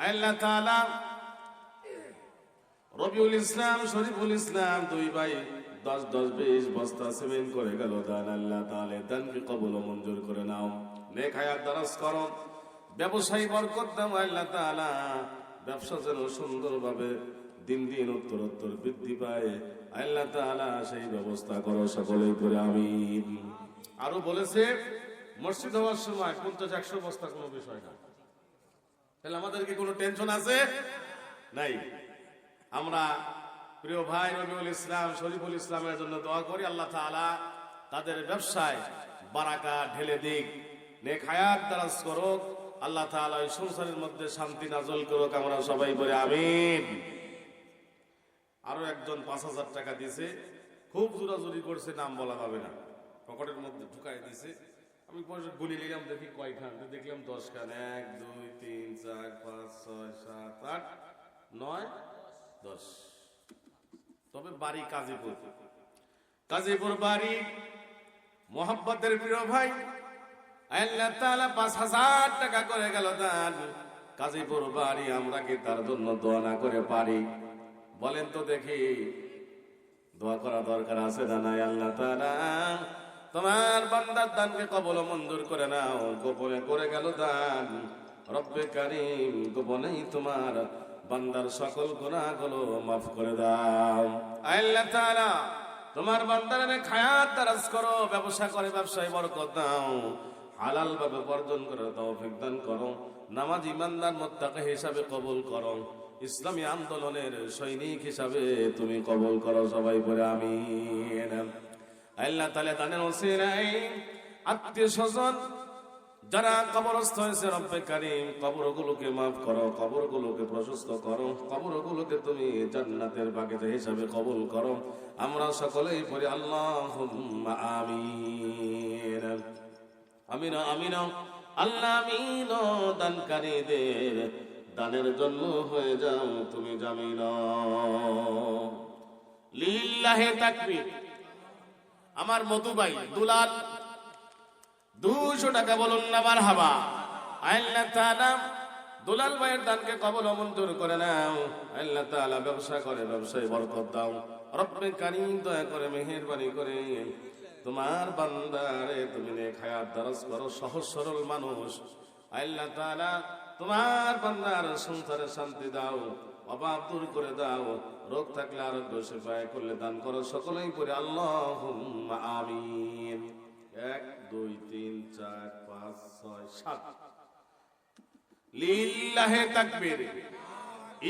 আল্লাহ তাআলা রবিউল ইসলাম শরীফুল ইসলাম দুই ভাই 10-20 বস্তা সিমেন্ট করে গেল দান। আল্লাহ তাআলা দানকে কবুল ও মঞ্জুর করে নাও, নেক হায়াত দারাজ করো, ব্যবসায়ী বরকত দাও। আল্লাহ তাআলা ব্যবসা যেন সুন্দরভাবে দিন দিন উত্তরোত্তর বৃদ্ধি পায়, আল্লাহ তাআলা সেই ব্যবস্থা করো, সকলেই করে আমিন। আরো বলেছে মসজিদ হওয়ার সময় 50-100 বস্তা কোনো বিষয় না। তাহলে আমাদের কি কোনো টেনশন আছে? নাই। আমরা প্রিয় ভাই রবিউল ইসলাম শরীফুল ইসলামের জন্য দোয়া করি, আল্লাহ তাআলা তাদের ব্যবসায় বারাকা ঢেলে দিক, নেক হায়াত দারাজ করুক, আল্লাহ তাআলা এই সংসারের মধ্যে শান্তি নাজল করুক, আমরা সবাই বলি আমিন। আরো একজন 5,000 টাকা দিয়েছে, খুব জোরাজুরি করছে, নাম বলা যাবে না, পকেটের মধ্যে ঢুকাই দিয়েছে। আমি গুলি নিলাম, দেখি কয়খান, দেখলাম 10 খান, 1 2 3 4 5 6 7 8 9 10। তবে বাড়ি কাজীপুর, কাজীপুর বাড়ি, মোহাব্বতের প্রিয় ভাই। আল্লাহ তাআলা 5,000 টাকা করে গেল দান। কাজীপুর বাড়ি, আমরা কি তার জন্য দোয়া না করে পারি? বলেন তো দেখি, দোয়া করা দরকার আছে না নাই? আল্লাহ তাআলা তোমার বান্দার দানকে কবুল ও মঞ্জুর করে নাও। গোপনে করে গেল দান, রব্বে কারীম গোপনেই তোমার বান্দার সকল গুনাহগুলো মাফ করে দাও। আল্লাহ তাআলা তোমার বান্দার নেক হায়াত দারাজ করো, ব্যবসা করে ব্যবসায় বরকত দাও, হালাল ভাবে উপার্জন করে তৌফিক দান করো, নামাজ ইমানদার মুত্তাকি হিসাবে কবুল করো, ইসলামী আন্দোলনের সৈনিক হিসাবে তুমি কবুল করো, সবাই বলে আমিন। আল্লাহ তাআলা দানের ওসিলায় আত্মীয় স্বজন যারা কবরস্থ হয়েছে, রব্বে কারীম কবরগুলোকে মাফ করো, কবরগুলোকে প্রশস্ত করো, কবরগুলোকে তুমি জান্নাতের বাগিচা হিসাবে কবুল করো, আমরা সকলেই পড়ি আল্লাহুম্মা আমিন। আমিন আমিন আল্লাহ আমিন। দানকারীদের দানের জন্য হয়ে যাও তুমি জামিন। লিল্লাহি তাকবীর। আমার মধু ভাই দুলাল 200 টাকা বলুন না মারহাবা। আল্লাহ তাআলা দুলাল ভাইয়ের দানকে কবুল ও মঞ্জুর করে নাও। আল্লাহ তাআলা ব্যবসা করে ব্যবসায় বরকত দাও, রব্বে কারীম দয়া করে মেহেরবানি করে তোমার বান্দারে তুমি নেক হায়াত দারাজ করো, সহজ সরল মানুষ। আল্লাহ তাআলা তোমার বান্দার সংসারে শান্তি দাও, অভাব দূর করে দাও, রোগ থাকলে আরোগ্য শিফায়ে করলে দান করো, সকলেই পড়ে আল্লাহুম্মা আমিন। 1 2 3 4 5 6 7। লিল্লাহি তাকবীর।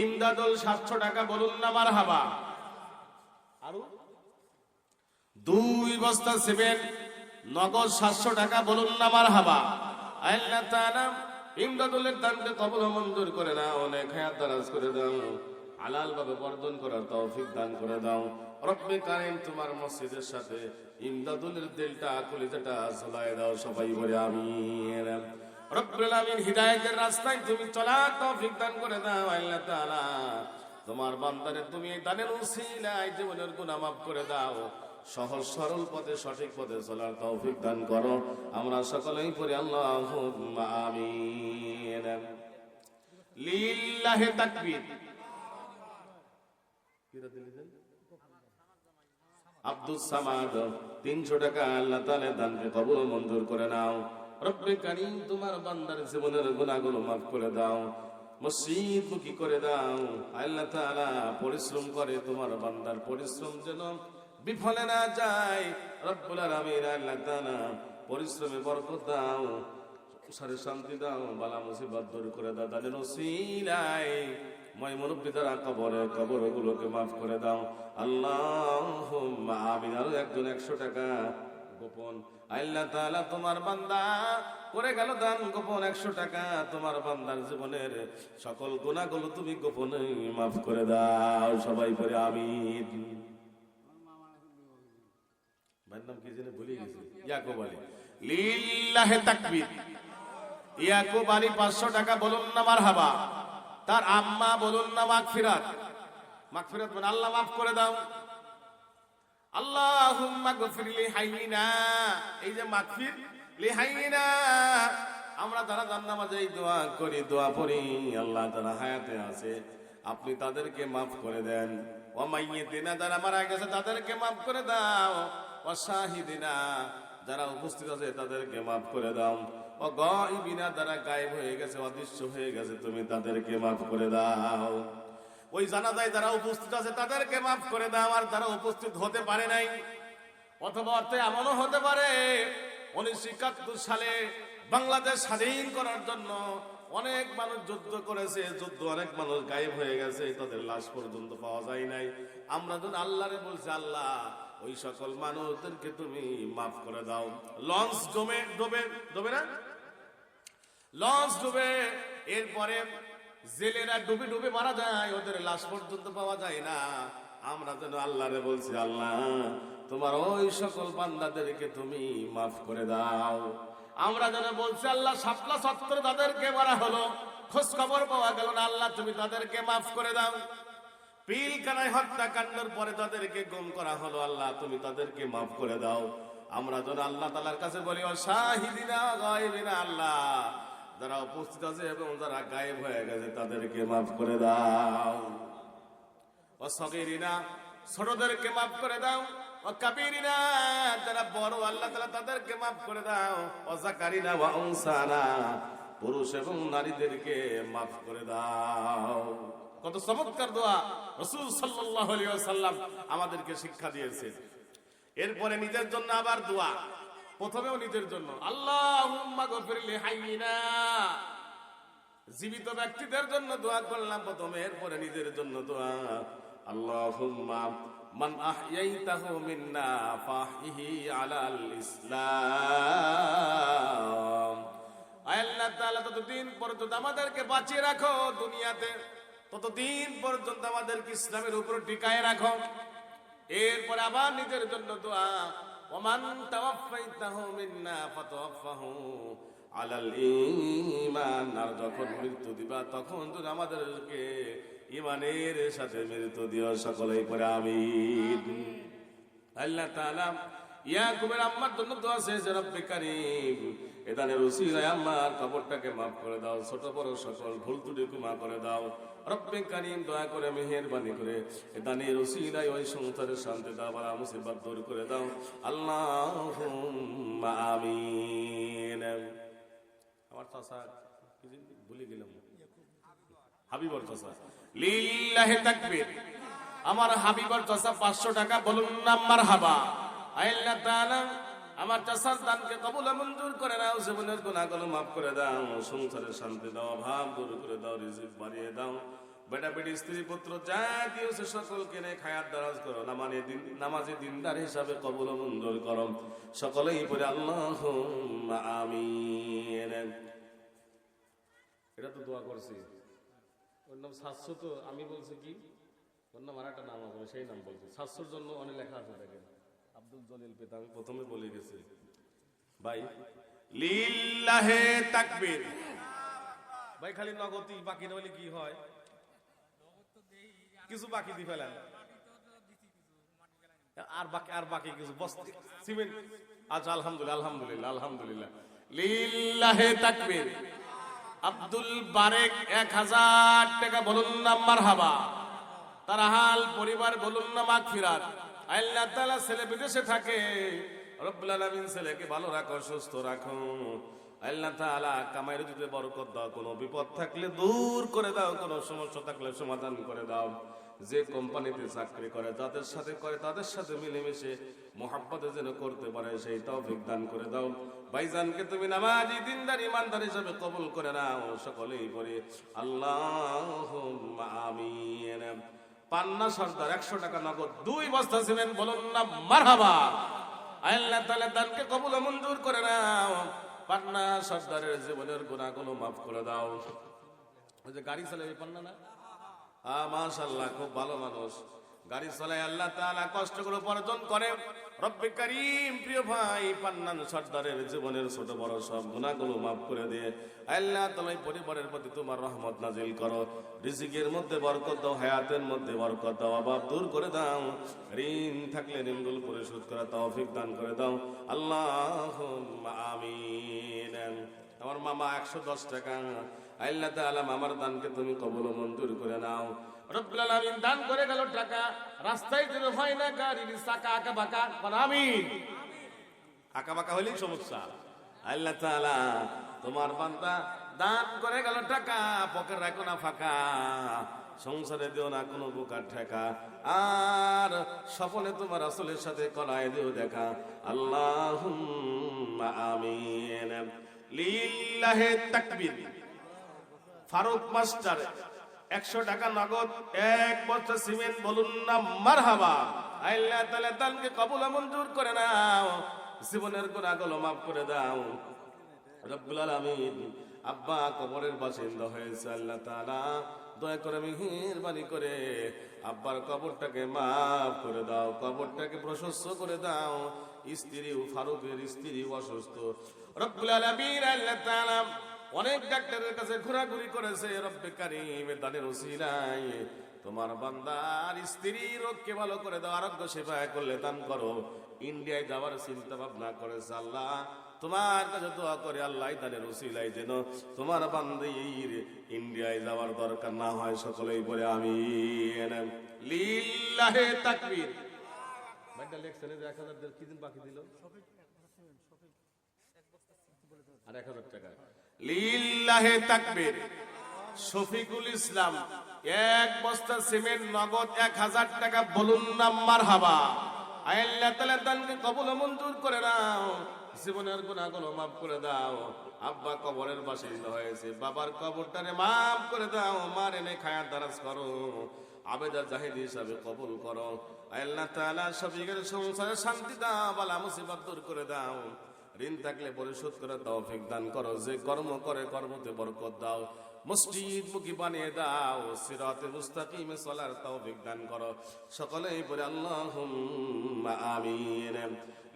ইমদাদুল 700 টাকা বলুন না মারহাবা। আরো 2 বস্তা সিমেন্ট নগদ 700 টাকা বলুন না মারহাবা। আল্লাহ তাআলা ইমদাদুলের দানকে কবুল ও মঞ্জুর করে নাও, অনেক হায়াত দারাজ করে দাও, হালাল ভাবে উপার্জন করার তৌফিক দান করে দাও, রব্বে কারীম তোমার মসজিদের সাথে ইমদাদুলের দিলটা কলিজাটা ঝুলায় দাও, সবাই বলে আমিন। রব্বুল আমিন হিদায়াতের রাস্তায় তুমি চলার তৌফিক দান করে দাও। আল্লাহ তাআলা তোমার বান্দারে তুমি দানের উসিলায় জীবনের গুনাহ মাফ করে দাও, সহজ সরল পথে সঠিক পথে চলার তৌফিক দান করো, আমরা সকলেই পড়ি আল্লাহুম্মা আমিন। লিল্লাহি তাকবীর। আব্দুস সামাদ 300 টাকা আল্লাহ তাআলা দানকে কবুল ও মঞ্জুর করে নাও, রব্বে কারীম তোমার বান্দার জীবনের গুনাহগুলো মাফ করে দাও, মসজিদ মুখী করে দাও। আল্লাহ তাআলা পরিশ্রম করে তোমার বান্দার পরিশ্রম যেন বিফলে না যায়, রব্বুল আলামিন আল্লাহ তাআলা পরিশ্রমে বরকত দাও, সংসারে শান্তি দাও, বালা মুসিবত দূর করে দাও, তাদের ওসিলায় মই মুরব্বিদের কবরগুলোকে মাফ করে দাও, আল্লাহুম্মা আমিন। আরো একজন 100 টাকা গোপন। আল্লাহ তাআলা তোমার বান্দা করে গেল দান গোপন 100 টাকা, তোমার বান্দার জীবনের সকল গুনাহগুলো তুমি গোপনে মাফ করে দাও, সবাই পড়ে আমিন। ভাইয়ের নাম কি জানি ভুলে গেছি, ইয়াকুব আলী। লিল্লাহি তাকবীর। ইয়াকুব আলী 500 টাকা বলুন না মারহাবা। তার আম্মা বলুন না মাগফিরাত। মাগফিরাত মানে আল্লাহ মাফ করে দাও, আল্লাহুম্মা গফির লি হাইয়িনা। এই যে মাগফির লি হাইয়িনা, আমরা যারা জান্নামাজে এই দোয়া করি, দোয়া পড়ি, আল্লাহ যারা হায়াতে আছে আপনি তাদেরকে মাফ করে দেন। ও মাইয়িতিনা, যারা মারা গেছে তাদেরকে মাফ করে দাও। ও শাহিদিনা, যারা উপস্থিত আছে তাদেরকে মাফ করে দাও। ও গায়িবিনা, যারা গায়েব হয়ে গেছে, অদৃশ্য হয়ে গেছে, তুমি তাদেরকে মাফ করে দাও। ওই জানাজায় যারা উপস্থিত আছে তাদেরকে মাফ করে দাও। আর যারা উপস্থিত হতে পারে নাই, অথবা অর্থে এমনও হতে পারে 1971 সালে বাংলাদেশ স্বাধীন করার জন্য অনেক মানুষ যুদ্ধ করেছে, যুদ্ধ অনেক মানুষ গায়েব হয়ে গেছে, তাদের লাশ পর্যন্ত পাওয়া যায় নাই। আমরা যখন আল্লাহরে বলছি, আল্লাহ ওই সকল মানুষদেরকে তুমি মাফ করে দাও। লঞ্চ ডুবে না, লঞ্চ ডুবে, এরপরে জেলেরা ডুবে ডুবে মারা যায়, ওদের লাশ পর্যন্ত পাওয়া যায় না। আমরা যেন আল্লাহরে বলছি, আল্লাহ তোমার ওই সকল বান্দাদেরকে তুমি মাফ করে দাও। আমরা যেন বলছি, আল্লাহ শাপলা চত্বরে তাদেরকে মারা হলো, খোঁজ খবর পাওয়া গেল না, আল্লাহ তুমি তাদেরকে মাফ করে দাও। পিলখানায় হত্যাকাণ্ডের পরে তাদেরকে গুম করা হলো, আল্লাহ তুমি তাদেরকে মাফ করে দাও। আমরা যেন আল্লাহ তাআলার কাছে বলি, ও শাহিদিনা গায়বিনা, আল্লাহ যারা উপস্থিত আছে এবং যারা গায়েব হয়ে গেছে তাদেরকে মাফ করে দাও। ও সগীরিনা, ছোটদেরকে মাফ করে দাও। ও কাবীরিনা, যারা বড়, আল্লাহ তাআলা তাদেরকে মাফ করে দাও। ও যাকারিনা ওয়া উনসানা, পুরুষ এবং নারীদেরকে মাফ করে দাও। কত চমৎকার দোয়া রাসূল সাল্লাল্লাহু আলাইহি ওয়াসাল্লাম আমাদেরকে শিক্ষা দিয়েছে। এরপরে নিজের জন্য আবার দোয়া, প্রথমেও নিজের জন্য, আল্লাহুম্মা গফির লি হাইয়িনা, জীবিত ব্যক্তিদের জন্য দোয়া করলাম প্রথমে, এরপরে নিজের জন্য দোয়া, আল্লাহুম্মা মান আহইয়াইতাহু মিন্না ফাহইহি আলাল ইসলাম। আল্লাহ তাআলা ততদিন পর্যন্ত আমাদেরকে বাঁচিয়ে রাখো দুনিয়াতে, ততদিন পর্যন্ত আমাদেরকে ইসলামের উপর টিকায় রাখো। এরপরে আবার নিজের জন্য দোয়া, ওমান তাওয়াফাইতাহু মিন্না ফাতাওয়াফাহু আলাল ঈমান, আর যখন মৃত্যু দিবা তখন তুমি আমাদেরকে ঈমানের সাথে মৃত্যু দিও। সকলেই পড়ে আমিন। আল্লাহ তাআলা ইয়াকুবের আম্মার জন্য দোয়া চেয়েছে, রব্বে কারীম এদানের উসিলায় আমার কবরটাকে মাফ করে দাও, ছোট বড় সকল ভুল ত্রুটি ক্ষমা করে দাও। রব্বে কারীম দয়া করে মেহেরবানি করে এদানের উসিলায় ওই সংসারের শান্তি দাও, বালা মুসিবত দূর করে দাও। আল্লাহুম্মা আমিন। আমার চাচা কি ভুলে গেলাম, হাবিবর চাচা, লিল্লাহি তাকবীর। আমার হাবিবর চাচা 500 টাকা, বলুন না মারহাবা। আল্লাহ তাআলা আমার চাচার দানকে কবুল মঞ্জুর করে নাও, জীবনের গুনাহগুলো মাফ করে দাও, সংসারের শান্তি দাও, অভাব দূর করে দাও, রিজিক বাড়িয়ে দাও। বেটা বেটি স্ত্রী পুত্র যা দিয়েছে সকলকে নিয়ে খায়াত দারাজ করো, নামাজি দিনদার হিসাবে কবুল মঞ্জুর করো। সকলেই পড়ে আল্লাহুম্মা আমিন। এটা তো দোয়া করছি, ওর নাম শাশ্বত, আমি বলছি কি ওর নাম আর একটা নাম আছে, সেই নাম বলছি। শাশ্বর জন্য অনেক লেখা আছে, দেখেন আব্দুল জলিল পেতাম, প্রথমে বলে গেছে ভাই লিল্লাহে তাকবীর। ভাই খালি নগতি, বাকি না হলে কি হয়, কিছু বাকি দিয়ে ফেলেন, আর বাকি কিছু বস্তি সিমেন্ট। আচ্ছা আলহামদুলিল্লাহ, আলহামদুলিল্লাহ, আলহামদুলিল্লাহ। লিল্লাহে তাকবীর। আব্দুল বারেক 1000 টাকা, বলুন না মারহাবা। তার হাল পরিবার বলুন না মাগফিরাত। আল্লাহ তাআলা ছেলে বিদেশে থাকে, রব্বুল আলামিন ছেলেকে ভালো রাখো, সুস্থ রাখো। আল্লাহ তাআলা কামাই রুজিতে বরকত দাও, কোনো বিপদ থাকলে দূর করে দাও, কোনো সমস্যা থাকলে সমাধান করে দাও। যে কোম্পানিতে চাকরি করে, যাদের সাথে করে তাদের সাথে মিলেমিশে মুহাব্বতে যেন করতে পারে, সেই তৌফিক দান করে দাও। ভাইজানকে তুমি নামাজি দিনদার ইমানদার হিসেবে কবুল করে নাও। সকলেই বলি আল্লাহুম্মা আমিন। পান্না সর্দার 100 টাকা নগদ, 2 বস্তা ছিলেন, বলুন না মারহাবা। আল্লাহ তাআলা দানকে কবুল মঞ্জুর করে নাও। পান্না সর্দারের জীবনের গুনাহগুলো মাফ করে দাও। ওই যে গাড়ি চালাবে পান্না না, মাশাআল্লাহ খুব ভালো মানুষ, গাড়ি চালায়, আল্লাহ তাআলা কষ্ট করে উপার্জন করে। রব্বে কারীম প্রিয় ভাই পান্নান সর্দারের জীবনের ছোট বড় সব গুনাহগুলো মাফ করে দিয়ে আল্লাহ তাআলা পরিবারের প্রতি তোমার রহমত নাজিল করো। রিজিকের মধ্যে বরকত দাও, হায়াতের মধ্যে বরকত দাও, অভাব দূর করে দাও, ঋণ থাকলে ঋণগুলো পরিশোধ করার তৌফিক দান করে দাও। আল্লাহুম্মা আমিন। আমার মামা 110 টাকা, আল্লাহ তাআলা মামার দানকে তুমি কবুল ও মঞ্জুর করে নাও। রব্বুল আলামিন দান করে গেল টাকা, রাস্তায় যেন হয় না গাড়ির চাকা আঁকা বাঁকা, আমিন। আঁকা বাঁকা হলেই সমস্যা। আল্লাহ তাআলা তোমার বান্দা দান করে গেল টাকা, পকেট রাখো না ফাঁকা, সংসারে দিও না কোনো বোকার ঠেকা, আর স্বপ্নে তোমার রাসূলের সাথে করায় দিও দেখা। আল্লাহুম্মা আমিন। লিল্লাহি তাকবীর। ফারুক মাস্টার 100 টাকা নগদ, 1 বস্তা সিমেন্ট, বলুন না মারহাবা। আল্লাহ তাআলা দানকে কবুল ও মঞ্জুর করে নাও, জীবনের গুনাহগুলো মাফ করে দাও। রব্বুল আলামিন আব্বা কবরের বাসিন্দা হয়েছে, আল্লাহ তাআলা দয়া করে মেহেরবানি করে আব্বার কবরটাকে মাফ করে দাও, কবরটাকে প্রশস্ত করে দাও। স্ত্রী ফারুকের স্ত্রী অসুস্থ, রব্বুল আলামিন আল্লাহ তাআলা অনেক ডাক্তারের কাছে ঘোরাঘুরি করেছে, রব্বে কারীম দানের ওসিলায় তোমার বান্দার স্ত্রীর রোগকে ভালো করে দাও, আরোগ্য সেবা করলে দান করো। ইন্ডিয়ায় যাওয়ার চিন্তা ভাবনা করেছে, আল্লাহ তোমার কাছে দোয়া করে আল্লাহ দানের ওসিলায় যেন তোমার বান্দির ইন্ডিয়ায় যাওয়ার দরকার না হয়, সকলেই বলে আমিন। লিল্লাহি তাকবীর। ভাইটা লেখছেন যে 1000 কি দিন বাকি দিল, আর 1000 টাকা। লিল্লাহি তাকবীর। শফিকুল ইসলাম 1 বস্তা সিমেন্ট নগদ 1000 টাকা, বলুন না মারহাবা। আল্লাহ তাআলা দানকে কবুল ও মঞ্জুর করে নাও, জীবনের গুনাহগুলো মাফ করে দাও। আব্বা কবরের বাসিন্দা হয়েছে, বাবার কবরটারে মাফ করে দাও, মার এনে খায়াত দারাজ করো, আবেদা জাহিদ হিসাবে কবুল করো। আল্লাহ তাআলা সবিকের সংসারে শান্তি দাও, বালা মুসিবত দূর করে দাও, ঋণ থাকলে পরিশোধ করে তৌফিক দান করো, যে কর্ম করে কর্মতে বরকত দাও, মসজিদ মুখী বানিয়ে দাও, সিরাতে মুস্তাকিমে চলার তৌফিক দান করো, সকলেই বলে আল্লাহুম্মা আমিন।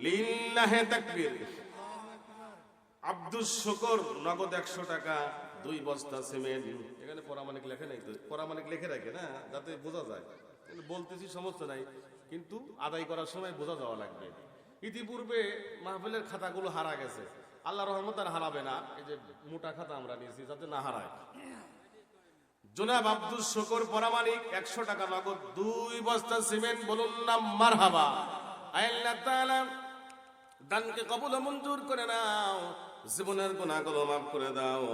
লিল্লাহি তাকবীর। আব্দুস শুকর নগদ 100 টাকা, 2 বস্তা সিমেন্ট। এখানে পরামানিক লেখে নাই তো, পরামানিক লিখে রাখে না যাতে বোঝা যায়, বলতেছি সমস্যা নাই, কিন্তু আদায় করার সময় বোঝা যাওয়া লাগবে। ইতিপূর্বে মাহফিলের খাতাগুলো হারা গেছে, আল্লাহ রহমত আর হারাবে না, এই যে মোটা খাতা আমরা নিয়েছি যাতে না হারায়। জনাব আব্দুস শুকর পরামানিক 100 টাকা নগদ, 2 বস্তা সিমেন্ট, বলুন না মারহাবা। আল্লাহ তাআলা দানকে কবুল ও মঞ্জুর করে নাও, জীবনের গুনাহগুলো মাফ করে দাও।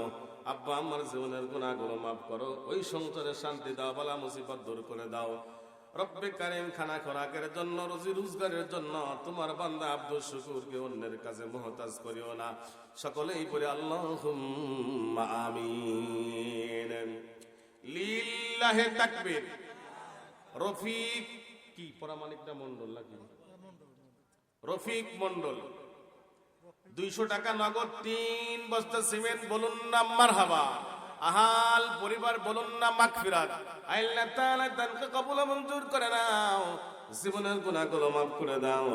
আব্বা আমার জীবনের গুনাহগুলো মাফ করো, ওই সংসারে শান্তি দাও, বালা মুসিবত দূর করে দাও। রব্বে কারীম খানা খোরাকের জন্য, রুজি রোজগারের জন্য তোমার বান্দা আব্দুস শুকুরকে অন্যের কাছে মুহতাজ করিও না, সকলেই পড়ে আল্লাহুম্মা আমিন। লিল্লাহি তাকবীর। রফিক কি পরামানিকটা মন্ডল নাকি? রফিক মন্ডল 200 টাকা নগদ, 3 বস্তা সিমেন্ট, বলুন না মারহাবা। আহাল পরিবার, বলুন না মাগফিরাত। আল্লাহ তাআলা দানকে কবুল ও মঞ্জুর করে নাও, জীবনের গুনাহগুলো মাফ করে দাও।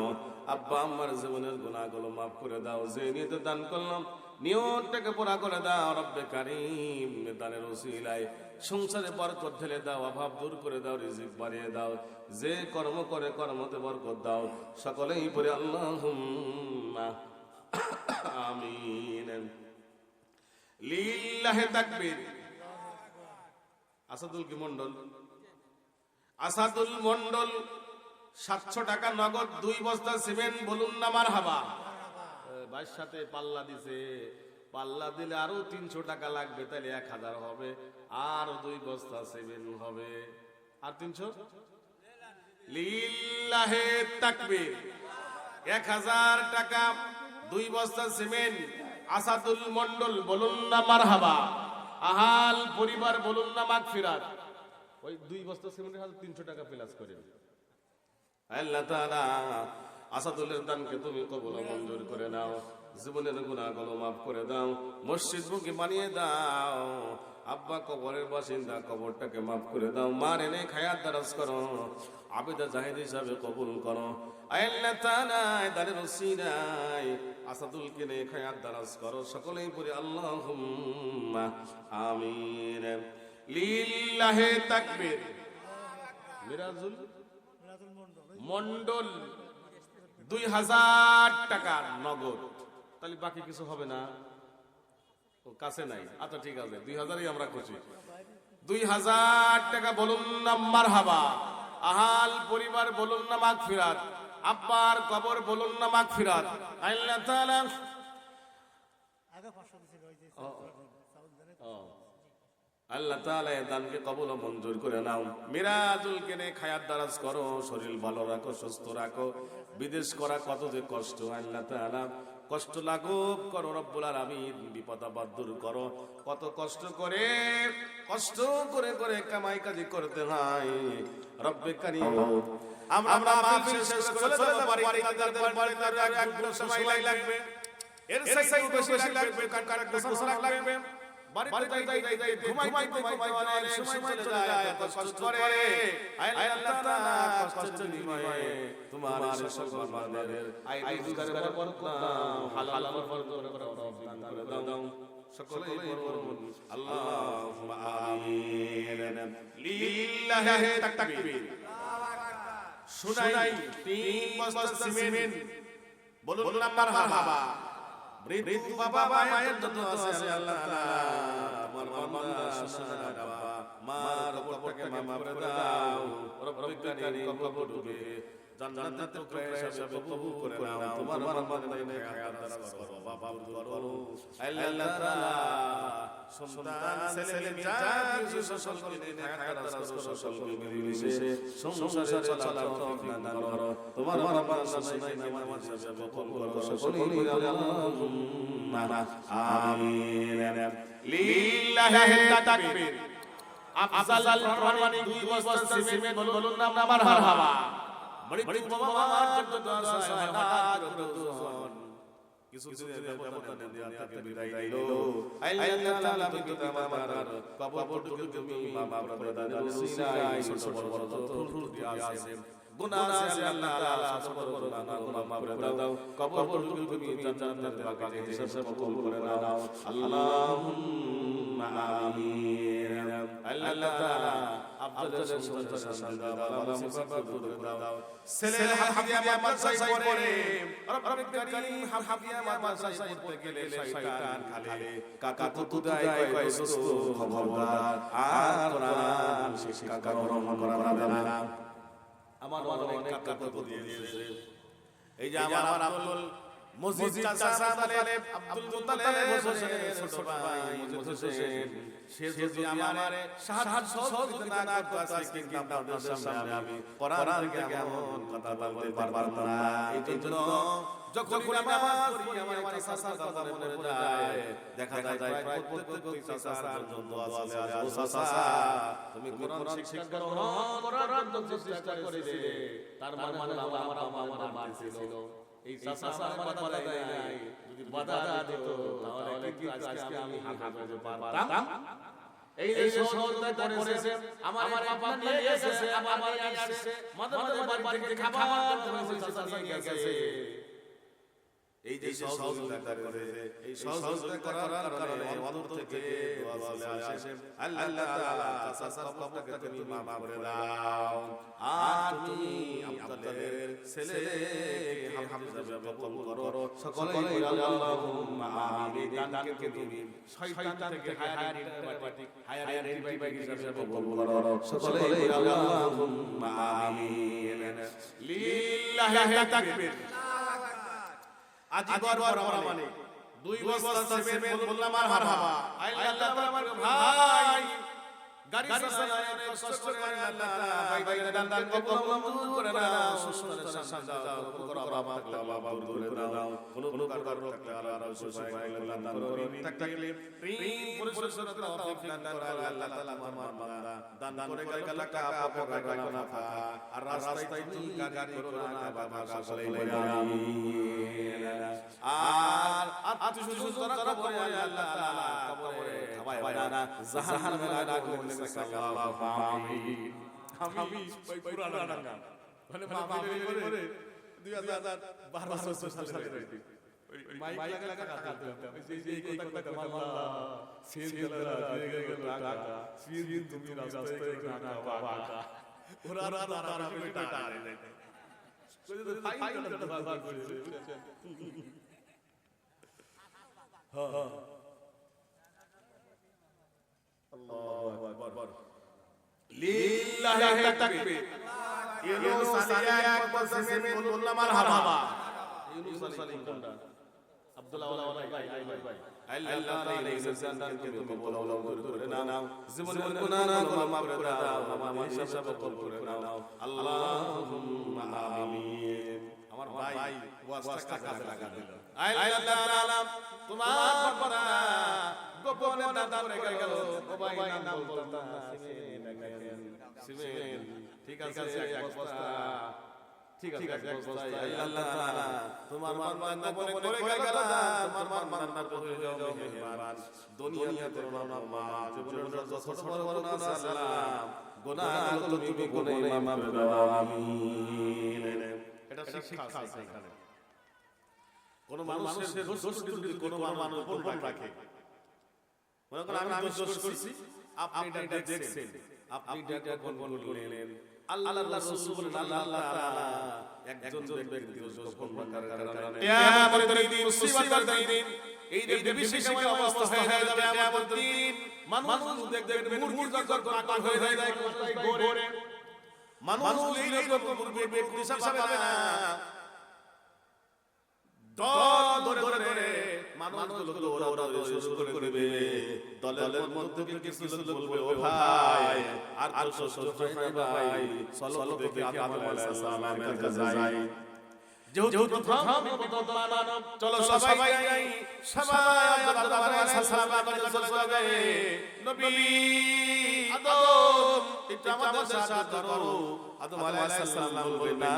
আব্বা আমার জীবনের গুনাহগুলো মাফ করে দাও, যে নিয়তে দান করলাম নিয়তটাকে পুরা করে দাও। রব্বে কারীম দানের ওসিলায় সংসারে বরকত ঢেলে দাও, অভাব দূর করে দাও, রিজিক বাড়িয়ে দাও, যে কর্ম করে কর্মতে বরকত দাও, সকলেই পড়ে আল্লাহুম্মা আমিন। লিল্লাহি তাকবীর। আসাদুল কি মন্ডল? আসাদুল মন্ডল 700 টাকা নগদ, 2 বস্তা সিমেন্ট, বলুন না মারহাবা। ভাইয়ের সাথে পাল্লা দিছে, পাল্লা দিলে আরো 300 টাকা লাগবে, তাহলে 1000 হবে, আর 2 বস্তা সিমেন্ট হবে, আর 300। লিল্লাহি তাকবীর। 1000 টাকা, 2 বস্তা সিমেন্ট, আসাদুল মন্ডল, বলুন না মারহাবা। আহাল পরিবার, বলুন না মাগফিরাত। ওই 2 বস্তা সিমেন্টের হাজার 300 টাকা প্লাস করে। আল্লাহ তাআলা আসাদুলের দানকে তুমি কবুল ও মঞ্জুর করে নাও, জীবনের গুনাহগুলো মাফ করে দাও, মসজিদ মুখী বানিয়ে দাও। আব্বা কবরের বাসিন্দা, কবরটাকে মাফ করে দাও, মার এনে খায়াত দারাজ করো, আবেদা জাহিদ হিসাবে কবুল করো। আল্লাহ তাআলা দানের ওসিলায় আসাদুলকে নে খায়াত দারাজ করো, সকলেই পড়ে আল্লাহুম্মা আমিন। লিল্লাহি তাকবীর। মিরাজুল মন্ডল 2000 টাকা নগদ, তাহলে বাকি কিছু হবে না। ও কাছে নাই, আচ্ছা ঠিক আছে 2000ই আমরা খুশি। 2000 টাকা বলুন না মারহাবা। আহাল পরিবার বলুন না মাগফিরাত। আব্বার কবর বলুন না মাগফিরাত। আল্লাহ তাআলা আল্লাহ তাআলা এই দানকে কবুল ও মঞ্জুর করে নাও। মিরাজুল কেনে খায়াত দারাজ করো, শরীর ভালো রাখো, সুস্থ রাখো। বিদেশ করা কত যে কষ্ট, আল্লাহ তাআলা কষ্ট লাগুক করো রব্বুল আলামিন, বিপদ আপদ দূর করো। কত কষ্ট করে করে কামাই কাজী করতে হয় রব্বে কারীম। আমরা মাহফিল শেষ করে চলে যাব বাড়িতে, একটু সময় লাগবে, এর সাইড বেশি লাগবে, কাট গোসল লাগবে। বাড়িতে যাই ঘুমাই অনেক সময় চলে যায়, কষ্ট করে আল্লাহ তাআলা কষ্ট বিনিময়ে তোমার সকল বান্দাদের আয় রোজগারে বরকত দাও, হালাল বরকত করে দাও। সকলেই বলুন আল্লাহুম্মা আমিন। লিল্লাহি তাকবীর। শুনাই 3 বস্তা সিমেন্ট বলুন না মারহাবা। মৃত্যু বাবা মায়ের যত আছে আল্লাহ তাআলা তোমার বান্দা শোনা বাবা মার কবরটাকে মাফ করে দাও রব্বে কারীম। কবর ডুবে জান্নাতের টুকরা হিসেবে কবুল করে নাও। তোমার বান্দাদের হায়াত দারাজ করো, বাবা করো আল্লাহ তাআলা। সন্তান ছেলে মেয়ে যা সকলকে নিয়ে হায়াত দারাজ করো, সকলকে মিলেমিশে সংসারে চলার তৌফিক দান করো। তোমার বান্দা শোনাই নামাজ হিসেবে কবুল করো, সকলেই বলি আল্লাহুম্মা আমিন। লিল্লাহি তাকবীর। আফজাল প্রমাণিক 2 বস্তা সিমেন্ট বলুন না মারহাবা। মৃত্যু বাবা মার যত আছে হঠাৎ কিছু ব্যবধানে দুনিয়া থেকে বিদায় নিল। আল্লাহ তাআলা পিতা মাতার কবর তুমি মাফ করে দাও। উসিলায় ছোট বড় যত ত্রুটি আছে গুনাহ আছে আল্লাহ তাআলা ছোট বড় গুনাহ মাফ করে দাও। কবর তুমি জান্নাতের বাগানে হিসাবে কবুল করে নাও। আল্লাহুম্মা আমিন। আল্লাহ তাআলা আফজালের সুন্দর শানদার বালা মুসাফা দূর করে দাও। ছেলে হাফিয়া মাদ্রাসায় পড়ে, রব্বে কারীম হাফিয়া মাদ্রাসায় পড়তে গেলে শয়তান খালে কাকা তুতুদাই কয় সুস্থ খবরদার আর কোরআন শিক্ষা গ্রহণ করাবে না। আমার অনেক কাকা তো দিয়েছে। এই যে আমার আব্দুল মজিদ চাচা তালেব আব্দুল মুত্তালিব হোসেনের ছোট ভাই মজিদ হোসেন, সে যদি আমারে সাহায্য সহযোগিতা না করতে আজকে কিন্তু আপনাদের সামনে আমি কোরআন থেকে এমন কথা বলতে পারতাম না। এই জন্য যখন নামাজ পড়ি আমার চাচা কথা মনে পড়ে যায়। দেখা যায় প্রত্যেক চাচার জন্য দোয়া চলে আসে। ও চাচা তুমি কোরআন শিক্ষা গ্রহণ করার জন্য চেষ্টা করেছিলে, তার মানে আমার মানছিল। এই চাচা আমার বাধা দেয় নাই, যদি বাধা দিত তাহলে কিন্তু আজকে আমি হাত ধরে পারতাম। এই যে সহযোগিতা করেছে, আমার বাবা নিয়ে এসেছে, আমার বাড়ি আসছে, মাঝে বাড়ি থেকে খাবার দিয়েছে, চাচা নিয়ে গেছে। এই যে সহযোগিতা করেছে, এই সহযোগিতা করার কারণে অন্তর থেকে দোয়া চলে আসে। আল্লাহ তাআলা চাচার কবরটাকে তুমি মাফ করে দাও। আর তুমি আপনাদের ছেলেকে হাফেজ কবুল করো। সকলেই বলি আল্লাহুম্মা আমিন। দানকে তুমি শয়তান থেকে হায়ার অ্যান্টিবায়োটিক হিসেবে কবুল করো। সকলেই বলি আল্লাহুম্মা আমিন। লিল্লাহি তাকবীর। আজীবন বরাবর 2 বস্তা সিমেন্ট বললাম মারহাবা। আল্লাহ আমার ভাই গাড়ি চালায় কষ্ট করে আল্লাহ ভাইদের দান কবুল মঞ্জুর করে নাও। সুস্থ শান্ত করো বাবা বাবা দূর করে দাও। কোন প্রকার রোগ থাকলে আল্লাহ সুস্থ আল্লাহ দান করো। তাকলিফ ঋণ পরিশোধ তৌফিক দান করো আল্লাহ তাআলা। আমার বান্দা দান করে গেল টাকা পকেট না থাকা আর রাস্তায় তুমি গাড়ি করো না বাবা সকলেই বলি আমিন। আর আত্মশুদ্ধ করা করে আল্লাহ তাআলা কবরে খাওয়ায় না জাহান্নামে রাখবে। আল্লাহু আমিন। আমি পুরানা গান মানে মাহফিলে করে 2012 সালে মাইক লাগা কাটতে এই কথা আল্লাহ সেল দিলা দিয়ে গেল টাকা সিন তুমি রাস্তায় না বাবা ওরা তারা বেটা আরে যায় কই তো ফাইল করতে বাবা করেছে। হ্যাঁ আল্লাহু আকবার লিল্লাহি তাকবীর ইউনুস আলাইহিস সালাম বললাম মারহাবা ইউনুস আলাইহিস কোনটা আব্দুল্লাহ ওয়ালা ভাই আল্লাহ তাআলা এই জান্নাতকে তুমি বলো করে নাও জীবনের গুনাহ গুলো মাফ করে দাও আমার হিসাব কবুল করে নাও আল্লাহুম্মা আমিন আমার ভাই ওয়াজটা কাজে লাগা দিল আল্লাহ তাআলা তোমার বাবা গোপনে দান করে গেল ও ভাই নাম বলতাম না সিমেন্ট ঠিক আছে এক বস্তা ঠিক আছে এক বস্তা আল্লাহ তাআলা তোমার বান্দা গোপনে করে গেল তোমার বান্দা হয়ে যাও মেহেরবান দুনিয়াতে তোমার মাফ জীবনের যত ছোট বড় গুনাহ সালাম গুনাহগুলো তুমি গুনাহ মাফ করে দাও আমিন এটা শিক্ষা আছে এখানে কোন মানুষের দোষ যদি কোন মানুষ গোপন রাখে মনে করেন আমি দোষ করছি আপনি এটা দেখছেন আপনি এটা গোপন করলেন আল্লাহর রাসূল বলেন আল্লাহ তাআলা একজন ব্যক্তির দোষ গোপন করার কারণে কিয়ামতের দিন মুসিবতের দিন এই যে বিভীষিকাময় অবস্থা হয়ে যাবে কিয়ামতের দিন মানুষ দেখবেন মুরগি যখন পাগল হয়ে যায় গোরে মানুষ এই রকম মুরগি বেকুসা পাবে না ধরে মানুষগুলো ওরা শুরু করে দেবে দলের মধ্যে কিছু লোক বলবে ও ভাই আর সহ্য হয় না ভাই চলো দেখি আদম আলাইহিস সালামের কাছে যাই যেহেতু প্রথম মানব চলো সবাই যাই সবাই আদম আলাইহিস সালামের কাছে চলে যাবে নবী আদম একটু আমাদের সাথে করো আদম আলাইহিস সালাম বলবে না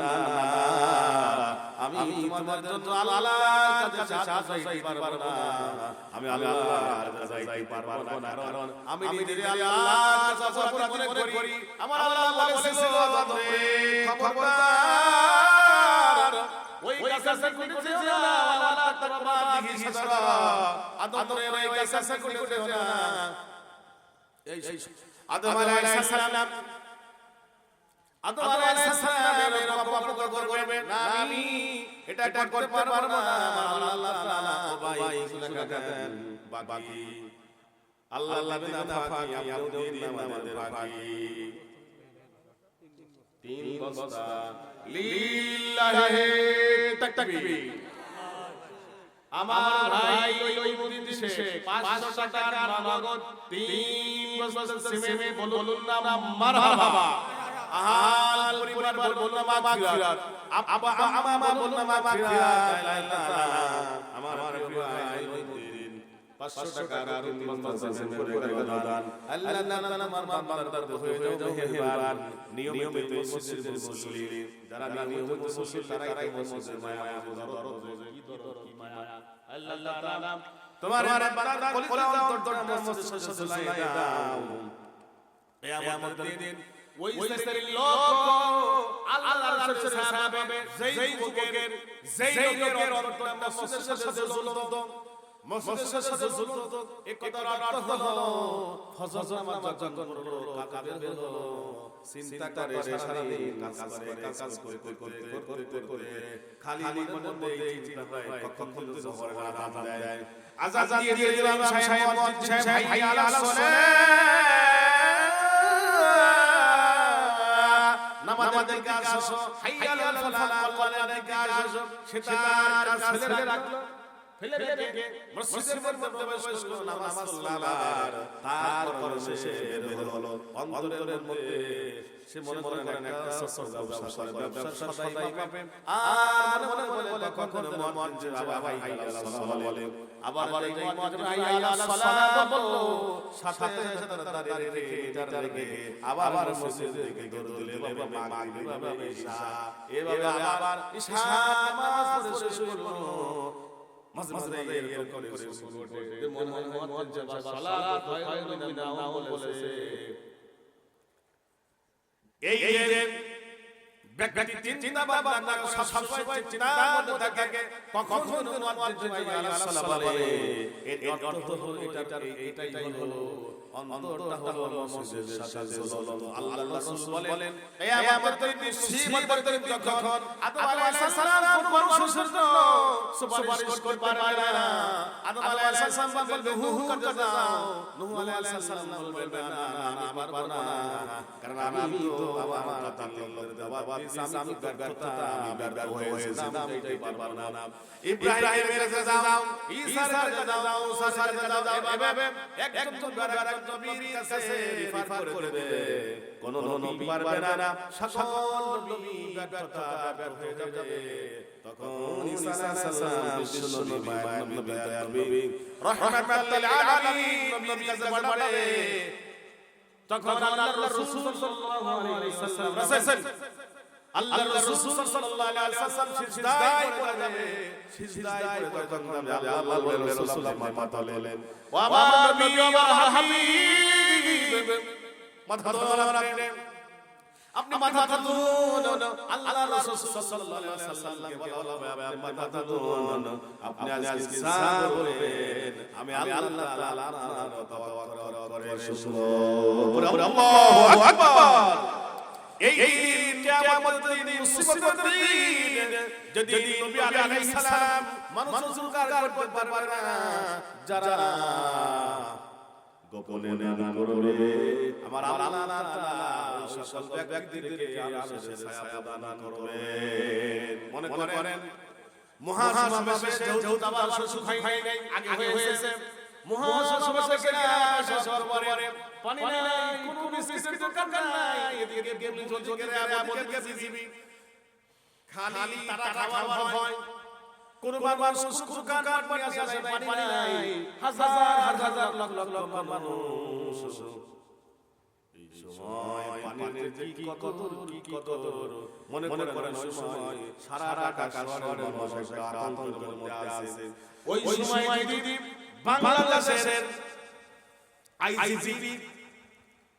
আমি তোমাদের জন্য আল্লাহর কাছে চাইতে পারবো না আমি আল্লাহর কাছে যাইতে পারবো না কারণ আমি নিজে আল্লাহর কাছে মনে করি আমার আল্লাহ বলেছিল আদমে খবরদার ওই কাছে করিও না আল্লাহ তাআলা দিহি সাদা আদমে ওই কাছে করিও না এই আদম আলাইহিস সালাম আদম আলাইহিস সালামের অপরাধ করবে না আমি এটা করতে পারবো না আমার আল্লাহ তাআলা ভাই সুনাকা দেন বাকি আল্লাহ বিনা ফাঁকি আপনি দিন আমাদের ফাঁকি তিন বস্তা লিল্লাহি তাকবীর আমার ভাই ওই মদিনা সে 500 টাকার নগদ 3 বস্তা সিমেন্ট বলুন না মারহাবা আহাল পরিবার বলুন না মাগফিরাত আপা আমা বলুন না মাগফিরাত আমার ভাই ওই দিন 500 টাকার আর 3 বস্তা সিমেন্ট করে দান আল্লাহ তাআলা আমার বান্দার হয়ে যাও মেহেরবান নিয়মিত মসজিদে মুসল্লি যারা নিয়মিত মুসল্লি তারাই মসজিদে মায়া দরদ কি মায়া আল্লাহ তাআলা তোমার বান্দার কলিজা অন্তর মসজিদে সজাই দাও কিয়ামতের দিন ওই শ্রেণীর লোক আল্লাহর রাসূলের সাহাবে যেই যুগের অন্তর মসজিদের সাথে জড়িত মসজিদের সাথে জড়িত এক কথার অর্থ হলো ফজর নামাজ যখন কাকা বের হলো চিন্তা করে সারা দিন কাজ করে খালি মনে এই চিন্তা হয় কখন খুলতে হবে আযান দেয় আযান দিয়ে দিলাম সাহেব ভাই আলা সালাত নামাজের কাজ হাইয়া আলাল ফালাহ কোরআনের কাজ সেটার কাজ ফেলে রাখলো ফেলে রেখে মসজিদের মধ্যে প্রবেশ করলো নামাজ পড়লার তারপর সে বের হলো অন্তরের মধ্যে সে মনে করেন একটা ব্যবসা সদাই পাবেন আর মনে কখন মন যে ভাই আল্লাহ সাল্লাল্লাহু বলে আবার এই মন ভাই আল্লাহ সাল্লাল্লাহু বলল সাথে দাঁড়িয়ে রেখে আবার মসজিদে দিকে দৌড় দিলে বাবা মাগরিব বাবা ঈশা এভাবে আবার ঈশা নামাজ পড়ে শেষ করলো মাঝে মাঝে এরকম করে মনে হয় মুয়াজ্জিন বা সালাত হয় না বলেছে এই যে ব্যক্তি চিন্তা ভাবনা সবসময় চিন্তার মধ্যে থাকে কখন আল্লাহ বলে এর অর্থ হলো এটাই হলো অন্তরটা হলো মসজিদের সাথে ঝুলন্ত আল্লাহ রাসূল বলেন কিয়ামতের দিন মুসিবতের দিন যখন আদম আলাইহিস সালাম কোন মানুষের জন্য সুপারিশ করতে পারবে না আদম আলাইহিস সালাম বলবে হু করতে যাও নূহ আলাইহিস সালাম বলবে না আমি পারবো না কারণ আমি তো আমার আল্লাহর দেওয়া আমি ব্যর্থতা আমি ব্যর্থ হয়েছিলাম এটাই পারবো না ইব্রাহিমের কাছে যাও ঈসার কাছে যাও মুসার কাছে যাও এভাবে একজন নবীর কাছে রিফার করে দেবে কোন নবী পারবে না সকল নবী ব্যর্থতা ব্যর্থ হয়ে যাবে তখন ঈসা আলাইহিস সালাম বিশ্ব নবী মায়ের নবী দয়ার নবী রাহমাতাল লিল আলামিন নবীর কাছে পাঠাবে তখন আল্লাহর রাসূল সাল্লাল্লাহু আলাইহি ওয়াসাল্লাম আল্লাহর রাসূল সাল্লাল্লাহু আলাইহি ওয়াসাল্লাম সিজদায় পড়ে যাবে সিজদায় পড়ে তখন আল্লাহর রাসূল মাথা তোলেন ও আমার নবী আমার হাবিব মাথা তোলেন আপনি মাথা তুলুন আল্লাহর রাসূল সাল্লাল্লাহু আলাইহি ওয়াসাল্লামকে বলা হবে আপনি মাথা তুলুন আপনি আজকে সার বলেন আমি আল্লাহ তাআলার তাওয়াক্কুল করে শুনবো আল্লাহু আকবার এই দিন কিয়ামতের দিন মুসিবতের দিন যদি নবী আলাইহিস সালাম মানুষ জুলকার করতে পারবে না যারা গোপনে না করবে আমার আল্লাহ তাআলা সকল ব্যক্তিদেরকে আরশের ছায়া দান করবেন মনে করেন মহাসমাবেশে যেহেতু আবার সুখ হয় নাই আগে হয়েছে মহাসমাবেশে কিনা শেষ হওয়ার পরে পানি নাই কোনো বিস্কিটের দোকান নাই এদিকে গেমলি চলছে করে আমাদেরকে বিজিবি খালি তারা খাওয়া হয় কোন মানুষ দোকান পানি আসে পানি নাই হাজার হাজার লাখ লাখ মানুষ এই সময় পানির কি কদর মনে করেন ওই সময় সারা আকাশ শহরের মানুষ আতঙ্কের মধ্যে আছে ওই সময় দিদি বাংলাদেশের আইজিপি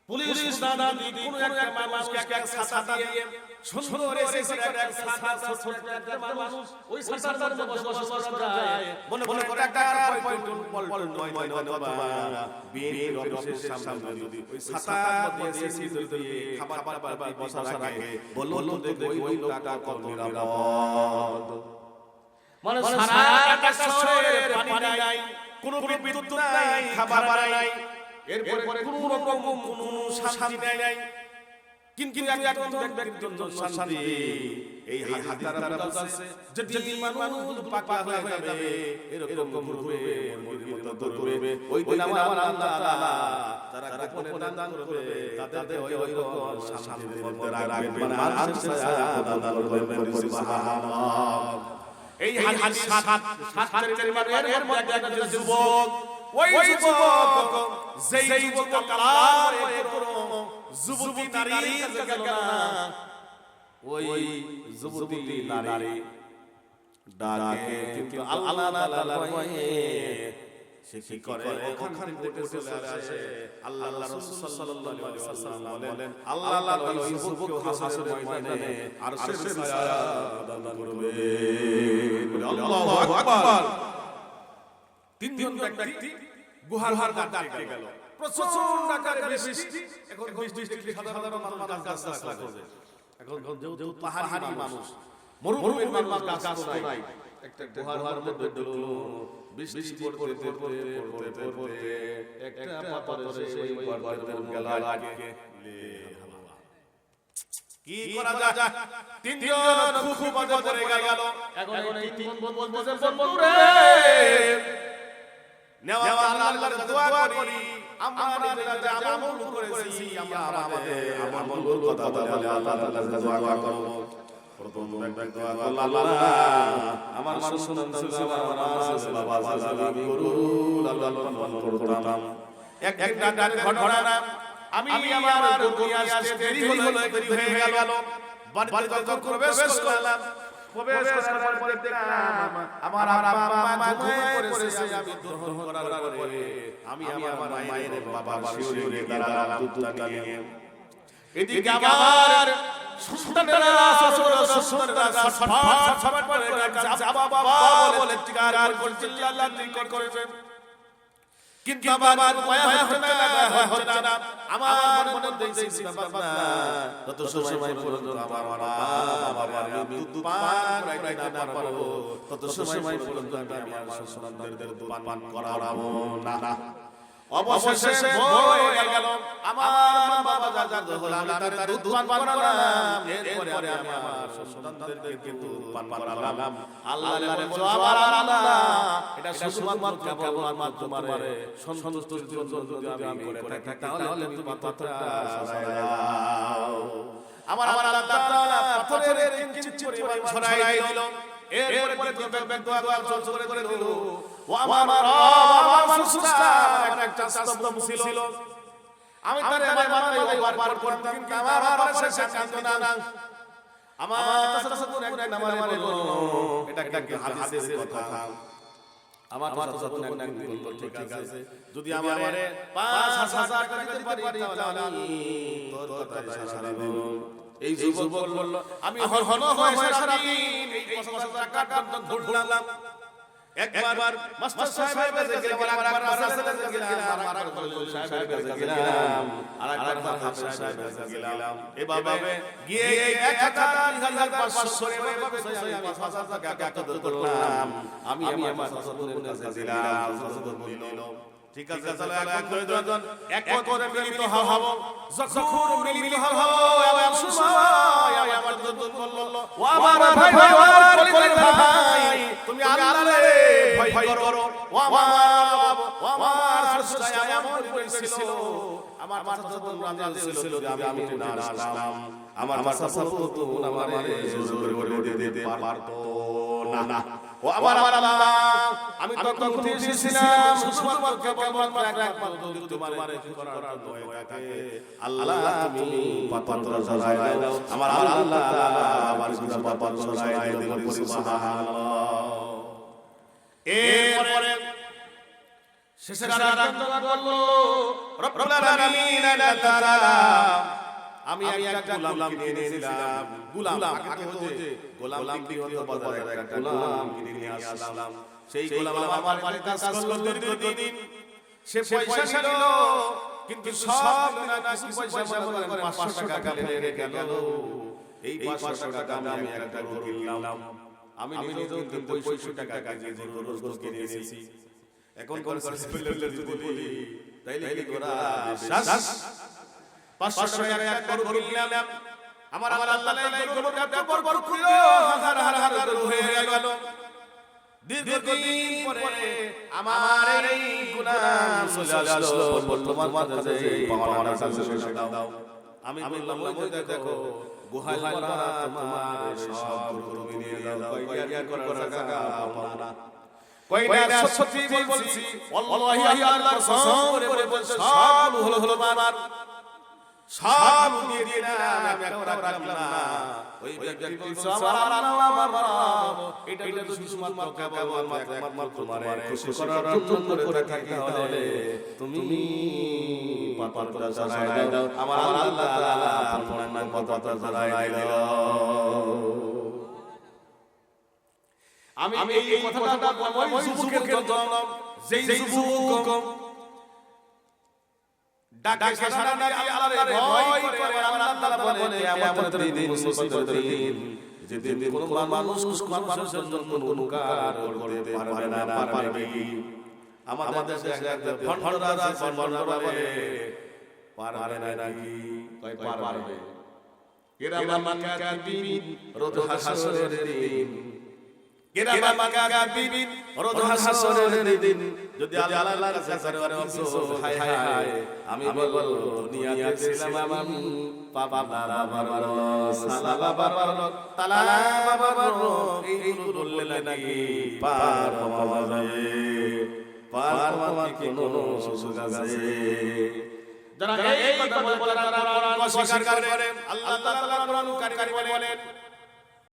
পুলিশ দাদা দিদি কোন একটা মানুষকে একটা ছাতা দিয়ে সুন্দর এসে একটা ছাতা ছোট একটা মানুষ ওই ছাতার মধ্যে বসবাস করা যায় মনে করে টাকার পল্টন নয় অথবা বিএনপি অফিসের সামনে যদি ওই ছাতার মধ্যে এসে যদি খাবার বসা রাখে বললো দেখো ওই লোকটা কত নিরাপদ মানে সারা আকাশ শহরের পানি নাই কোনো বিদ্যুৎ নাই খাবার নাই এরপরে কোনো রকম কোনো শান্তি নাই কিন্তু একজন ব্যক্তির জন্য শান্তি এই হাদিসের মধ্যে আছে যদি মানুষ পাকা হয়ে যাবে এরকম ঘুরবে মুরগির মতো ঘুরবে ওই দিন আমার আল্লাহ তাআলা যারা গোপনে দান করবে তাদের ওই রকম শান্তির মধ্যে রাখবেন মানে আরশের ছায়া দান করবেন সুবহানাল্লাহ এই হাদিস সাতের মানে এর মধ্যে একজন যুবক ওই যুবক যেই যুবক কালার করো যুবতী নারী কাছে গেল না ওই যুবতী নারী ডাকে কিন্তু আল্লাহ তাআলা ভয়ে সে কি করে ওখান থেকে চলে আসে আল্লাহ রাসূল সাল্লাল্লাহু আলাইহি ওয়াসাল্লাম বলেন আল্লাহ তাআলা ওই যুবককে হাসরের ময়দানে আরশের ছায়া দান করবে আল্লাহু আকবার তিনজন ব্যক্তি গুহার কাটতে গেল প্রচন্ড আকারে বৃষ্টি এখন বৃষ্টি সাধারণ মানুষ গাছ করবে এখন যেহেতু পাহাড়ি মানুষ মরুভূমির মানুষ গাছ নাই একটা গুহার মধ্যে ঢুকলো বৃষ্টি পড়তে একটা পাথরে সেই গর্তের গলা লাগে কি করা যায় তিনজন খুব মজা করে গেল এখন এই তিন বলতেছেন বন্ধুরে নেওয়া আল্লাহর দোয়া করি আমরা যে আমল করেছি আমরা আমাদের আমলগুলোর কথা বলে আল্লাহর কাছে দোয়া করব প্রথম ব্যক্তি দোয়া করল আল্লাহ আমার সন্তান ছিল আমার নামাজ বাবা সালামি করুন আল্লাহ করতাম একটা ঘটনা আমি আমার দুনিয়া আসতে দেরি হয়ে গেল বাড়িতে যখন প্রবেশ করলাম প্রবেশ করার পরে দেখলাম আমার আব্বা ঘুমিয়ে পড়েছে আমি গ্রহণ করার পরে আমি আমার মায়ের বাবা শিউরে দাঁড়ালাম দুধটা নিয়ে এদিকে আবার সন্তানেরা সন্তানেরা ছটফট করে কাঁদছে বাবা বলে চিৎকার করছে আল্লাহ নিকট করেছেন কিন্তু আমার মায়া হচ্ছে না আমার মনে দেখছি বাবা তত সময় পর্যন্ত আমার বাবা আমি দুধ পান করাইতে না পারবো তত সময় পর্যন্ত আমি আমার সন্তানদের দুধ পান করাবো না অবশেষে হয়ে গেল আমার বাবা যা যখন আমি তার দুধ পান করালাম এরপরে আমি আমার সন্তানদেরকে দুধ পান করালাম আল্লাহর জবাব আল্লাহ এটা শুধুমাত্র কেবলমাত্র তোমার সন্তুষ্টির জন্য যদি আমি করে থাকি তাহলে তুমি পাথরটা সরাই দাও আমার আল্লাহ তাআলা পাথরের কিঞ্চিত পরিমাণ সরাই দিল এরপরে দোয়া করে দিল ও আমার আমার সুস্তা একটা স্তম্ভ ছিল আমি তারে বার করতাম কিন্তু আমার বাবা সে কাঁদতো না আমার তাসাদুর একটা নামারে বলল এটা একটা হাদিসের কথা আমার তাসাদুর একটা বলল ঠিক আছে যদি আমারে ৫,০০০ টাকা দিতে পারি তাহলে আমি তোর কথায় সারা দেব এই যুবক বলল আমি হন হয়ে সারাদিন এই ৫,০০০ টাকা ধরলাম একবার মাস্টার সাহেবের কাছে গেলাম আরেকবার রাসূলের কাছে গেলাম আরেকবার সাহেবের কাছে গেলাম আরেকবার হাফেজ সাহেবের কাছে গেলাম এভাবে গিয়ে ১,০০০ এভাবে ৫,০০০ টাকা একত্র করলাম আমি আমার শাশুড়ির কাছে গেলাম শাশুড়ি বলল ঠিক আছে চলো এক করে দুজন এক করে মিলিত হব যখন মিলিত হব এমন সময় আমার দুজন বলল ও আমার ভাই ভাই তুমি আল্লাহরে ভয় করো ও আমার সৃষ্টি এমন করেছিল আমার মাথা বন্ধ ছিল যে আমি না আসলাম আমার মাথা সাপোর্ট আমারে জোর করে দিতে পারতো না ও আমার আল্লাহ আমি তখন উঠে এসেছিলাম শুধুমাত্র কেবলমাত্র একবার তোমারে করার দয়াতে আল্লাহ তুমি পাথর সরাই দাও আমার আল্লাহ তাআলা আমার পাথর সরাই দিল সুবহানাল্লাহ এরপরে শেষের আরাধনা বলল রব্বুল আলামিন আল্লাহ তাআলা আমি একটা গোলাম কিনে এনেছিলাম গোলাম আগে হতে গোলাম বিক্রি হতো বাজারে একটা গোলাম কিনে নিয়ে আসলাম সেই গোলাম আমার বাড়িতে কাজ করলো দীর্ঘদিন সে পয়সা নিল কিন্তু সব না কিছু পয়সা মনে করে ৫০০ টাকা ফেলে গেল এই ৫০০ টাকা আমি একটা গরু কিনলাম আমি নিজেও কিন্তু ৬৫ টাকা কাজে গরু কিনে এনেছি এখন কোন করে বলি তাইলে কি গোরা বিশ্বাস ৫০০ টাকা এক গরু কিনলাম আমার আল্লাহ এই গরুটা বড় খুলো হাজার গরু হয়ে গেল দীর্ঘদিন পরে আমার এই গুনাহ চলে আসলো বর্তমান মাঝে পাওয়ার কাছে দাও আমি বললাম ওই দেখো গুহায় মারা তোমার সব গরু নিয়ে যাও কয়টা করার জায়গা পাও না কয়টা সত্যি বলছি আল্লাহি আল্লাহর কসম করে বলছি সব হলো আমার সব দিয়ে দিয়ে না আমি একটা রাখলাম না ওই ব্যক্তি বলছে আমার আল্লাহ আমার এটা তো শুধুমাত্র কেবলমাত্র তোমারে খুশি করার জন্য করে থাকি তাহলে তুমি পাথরটা সরাই দাও আমার আল্লাহ তাআলা আপনার নাম পাথরটা সরাই দাও আমি এই কথাটা বলবো ওই যুবকের জন্য যেই যুবক ডাকে সাড়া না দিয়ে আল্লাহরে ভয় করে আল্লাহ তাআলা বলে কিয়ামতের দিন মুসিবতের দিন যেদিন কোন মানুষ মানুষের জন্য কোনো কাজ করতে পারবে না পারবে কি আমাদের দেশে একটা ভণ্ড রাজা ভণ্ড বলে পারবে না নাকি কয় পারবে কিরামান কাতিবিন রোজ হাসরের দিন কিরামান কাতিবিন রোজ হাসরের দিন যদি আল্লাহর কাছে করে আফসোস হায় হায় আমি বলবো দুনিয়াতে ছিলাম আমি পাপা বাবার সালা বাবার তালা বাবার এই বললে নাকি পার পাওয়া যাবে পার পাওয়া কি কোনো সুযোগ আছে যারা এই কথা বলে তারা কোরআন অস্বীকার করে আল্লাহ তাআলা কোরআন কারীম বলেন